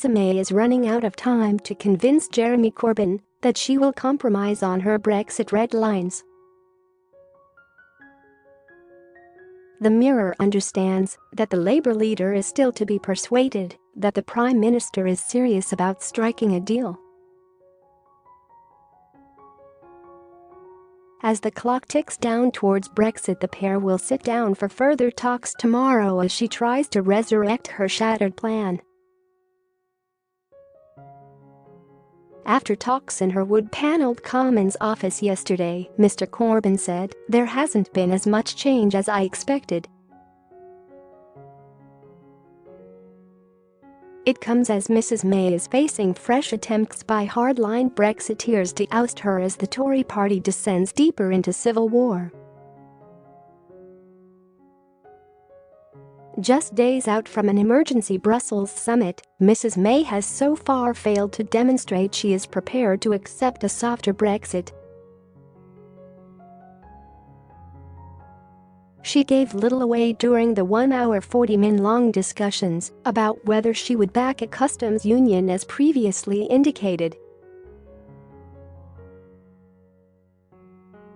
Theresa May is running out of time to convince Jeremy Corbyn that she will compromise on her Brexit red lines. The Mirror understands that the Labour leader is still to be persuaded that the Prime Minister is serious about striking a deal. As the clock ticks down towards Brexit, the pair will sit down for further talks tomorrow as she tries to resurrect her shattered plan. After talks in her wood-panelled Commons office yesterday, Mr. Corbyn said, "There hasn't been as much change as I expected. It comes as Mrs. May is facing fresh attempts by hardline Brexiteers to oust her as the Tory party descends deeper into civil war." Just days out from an emergency Brussels summit, Mrs. May has so far failed to demonstrate she is prepared to accept a softer Brexit. She gave little away during the 1-hour 40-minute-long discussions about whether she would back a customs union as previously indicated.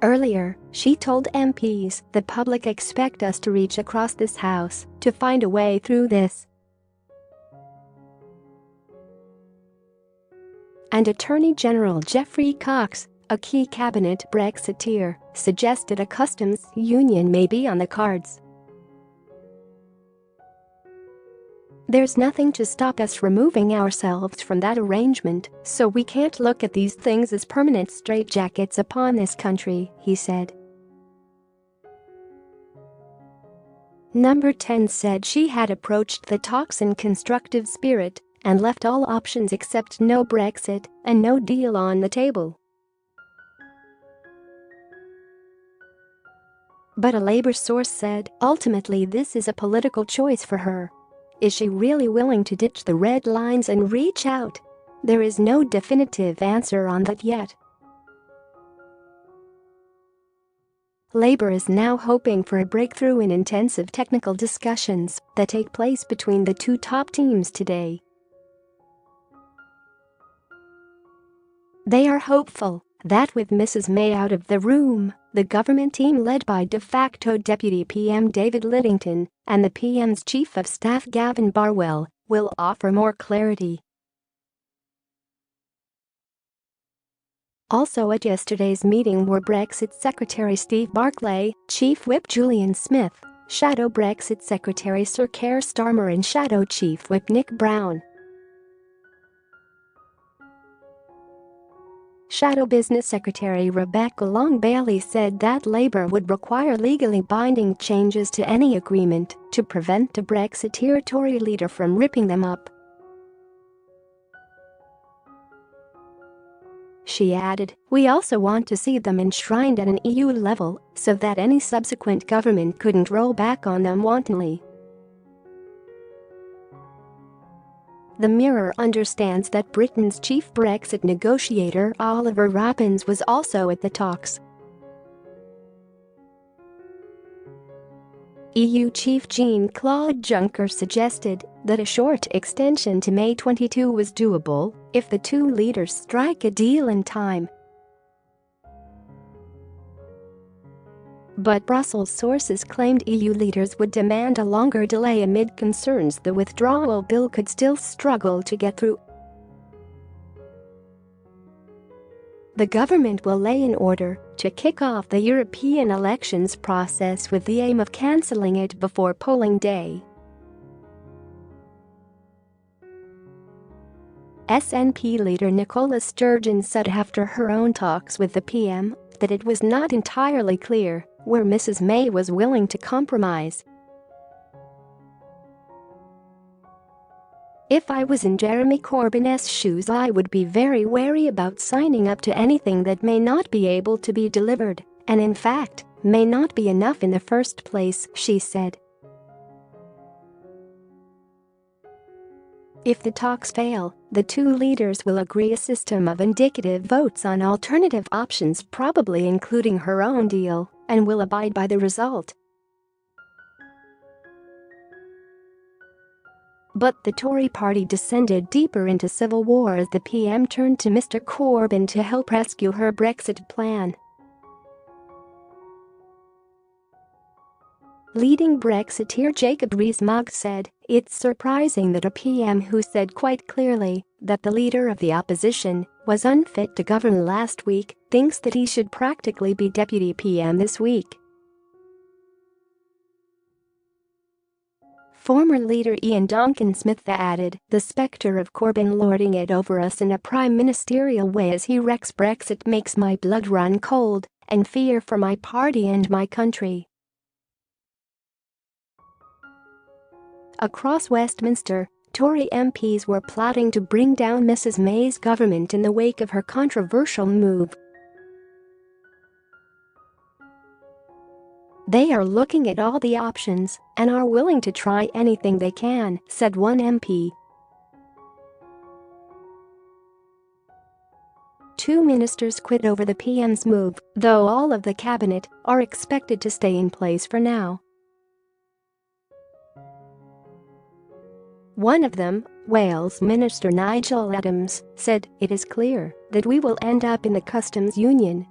Earlier, she told MPs that public expect us to reach across this house to find a way through this. And Attorney General Geoffrey Cox, a key Cabinet Brexiteer, suggested a customs union may be on the cards. "There's nothing to stop us removing ourselves from that arrangement, so we can't look at these things as permanent straitjackets upon this country," he said. Number 10 said she had approached the talks in constructive spirit and left all options except no Brexit and no deal on the table. But a Labour source said, ultimately this is a political choice for her. Is she really willing to ditch the red lines and reach out? There is no definitive answer on that yet. Labour is now hoping for a breakthrough in intensive technical discussions that take place between the two top teams today. They are hopeful that with Mrs. May out of the room, the government team led by de facto Deputy PM David Lidington and the PM's Chief of Staff Gavin Barwell will offer more clarity. Also at yesterday's meeting were Brexit Secretary Steve Barclay, Chief Whip Julian Smith, Shadow Brexit Secretary Sir Keir Starmer and Shadow Chief Whip Nick Brown. Shadow Business Secretary Rebecca Long-Bailey said that Labour would require legally binding changes to any agreement to prevent a Brexiteer Tory leader from ripping them up. She added, "We also want to see them enshrined at an EU level so that any subsequent government couldn't roll back on them wantonly." The Mirror understands that Britain's chief Brexit negotiator Oliver Robbins was also at the talks. EU Chief Jean-Claude Juncker suggested that a short extension to May 22 was doable if the two leaders strike a deal in time. But Brussels sources claimed EU leaders would demand a longer delay amid concerns the withdrawal bill could still struggle to get through. The government will lay in order to kick off the European elections process with the aim of cancelling it before polling day. SNP leader Nicola Sturgeon said after her own talks with the PM that it was not entirely clear where Mrs. May was willing to compromise. "If I was in Jeremy Corbyn's shoes, I would be very wary about signing up to anything that may not be able to be delivered, and in fact, may not be enough in the first place," she said. If the talks fail, the two leaders will agree a system of indicative votes on alternative options, probably including her own deal, and will abide by the result. But the Tory party descended deeper into civil war as the PM turned to Mr Corbyn to help rescue her Brexit plan. Leading Brexiteer Jacob Rees-Mogg said, "It's surprising that a PM who said quite clearly that the leader of the opposition was unfit to govern last week thinks that he should practically be deputy PM this week." Former leader Ian Duncan-Smith added, "The spectre of Corbyn lording it over us in a prime ministerial way as he wrecks Brexit makes my blood run cold and fear for my party and my country." Across Westminster, Tory MPs were plotting to bring down Mrs May's government in the wake of her controversial move. "They are looking at all the options and are willing to try anything they can," said one MP. Two ministers quit over the PM's move, though all of the cabinet are expected to stay in place for now. One of them, Wales Minister Nigel Adams, said, "It is clear that we will end up in the customs union."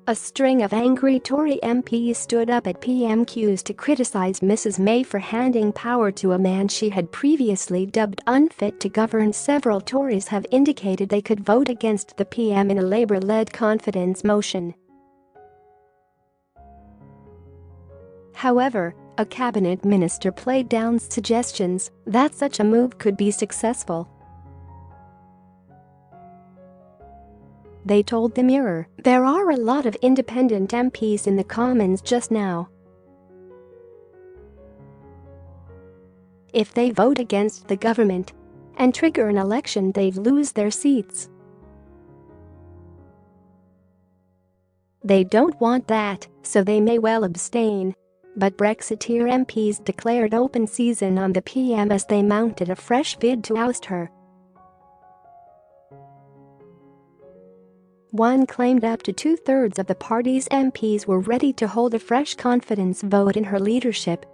A string of angry Tory MPs stood up at PMQs to criticise Mrs May for handing power to a man she had previously dubbed unfit to govern. Several Tories have indicated they could vote against the PM in a Labour-led confidence motion. However, a cabinet minister played down suggestions that such a move could be successful. They told the Mirror, "There are a lot of independent MPs in the Commons just now. If they vote against the government and trigger an election, they'd lose their seats. They don't want that, so they may well abstain." But Brexiteer MPs declared open season on the PM as they mounted a fresh bid to oust her. One claimed up to two-thirds of the party's MPs were ready to hold a fresh confidence vote in her leadership.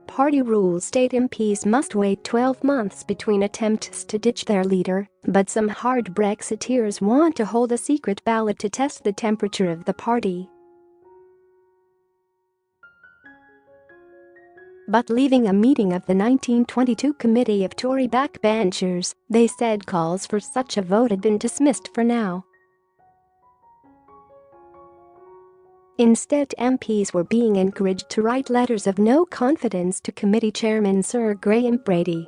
Party rules state MPs must wait 12 months between attempts to ditch their leader, but some hard Brexiteers want to hold a secret ballot to test the temperature of the party. But leaving a meeting of the 1922 committee of Tory backbenchers, they said calls for such a vote had been dismissed for now. Instead, MPs were being encouraged to write letters of no confidence to committee chairman Sir Graham Brady.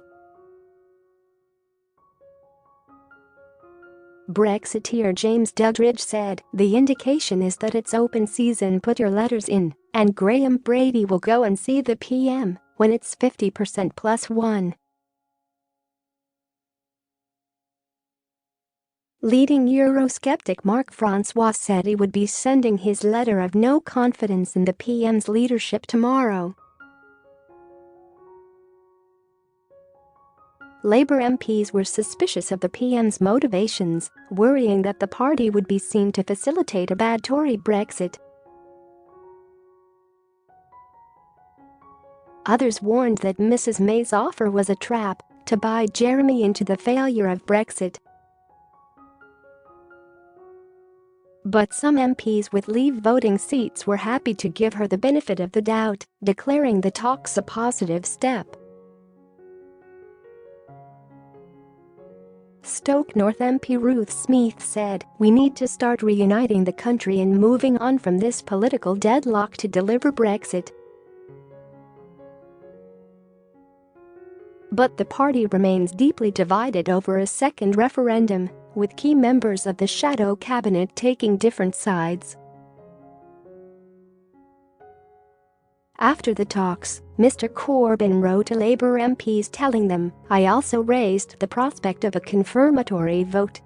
Brexiteer James Duddridge said, "The indication is that it's open season, put your letters in, and Graham Brady will go and see the PM when it's 50% plus one." Leading Eurosceptic Mark Francois said he would be sending his letter of no confidence in the PM's leadership tomorrow. Labour MPs were suspicious of the PM's motivations, worrying that the party would be seen to facilitate a bad Tory Brexit. Others warned that Mrs May's offer was a trap to buy Jeremy into the failure of Brexit. But some MPs with leave voting seats were happy to give her the benefit of the doubt, declaring the talks a positive step. Stoke North MP Ruth Smith said, "We need to start reuniting the country and moving on from this political deadlock to deliver Brexit." But the party remains deeply divided over a second referendum, with key members of the shadow cabinet taking different sides. After the talks, Mr Corbyn wrote to Labour MPs telling them, "I also raised the prospect of a confirmatory vote."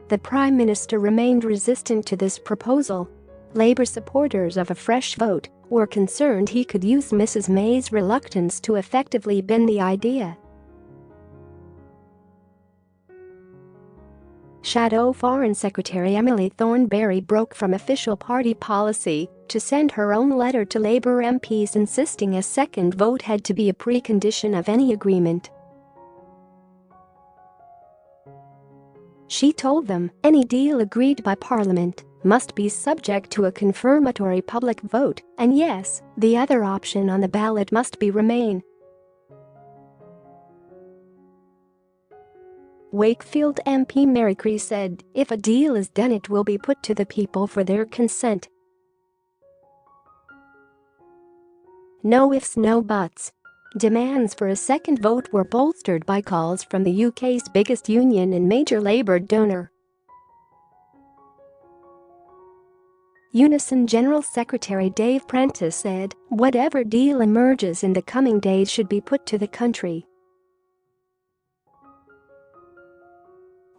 The Prime Minister remained resistant to this proposal. Labour supporters of a fresh vote were concerned he could use Mrs May's reluctance to effectively bin the idea. Shadow Foreign Secretary Emily Thornberry broke from official party policy to send her own letter to Labour MPs insisting a second vote had to be a precondition of any agreement. She told them any deal agreed by Parliament must be subject to a confirmatory public vote, and yes, the other option on the ballot must be Remain. Wakefield MP Mary Creagh said, if a deal is done it will be put to the people for their consent. No ifs, no buts. Demands for a second vote were bolstered by calls from the UK's biggest union and major Labour donor. Unison General Secretary Dave Prentice said, whatever deal emerges in the coming days should be put to the country.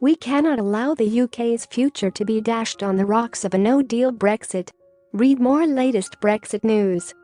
We cannot allow the UK's future to be dashed on the rocks of a no-deal Brexit. Read more latest Brexit news.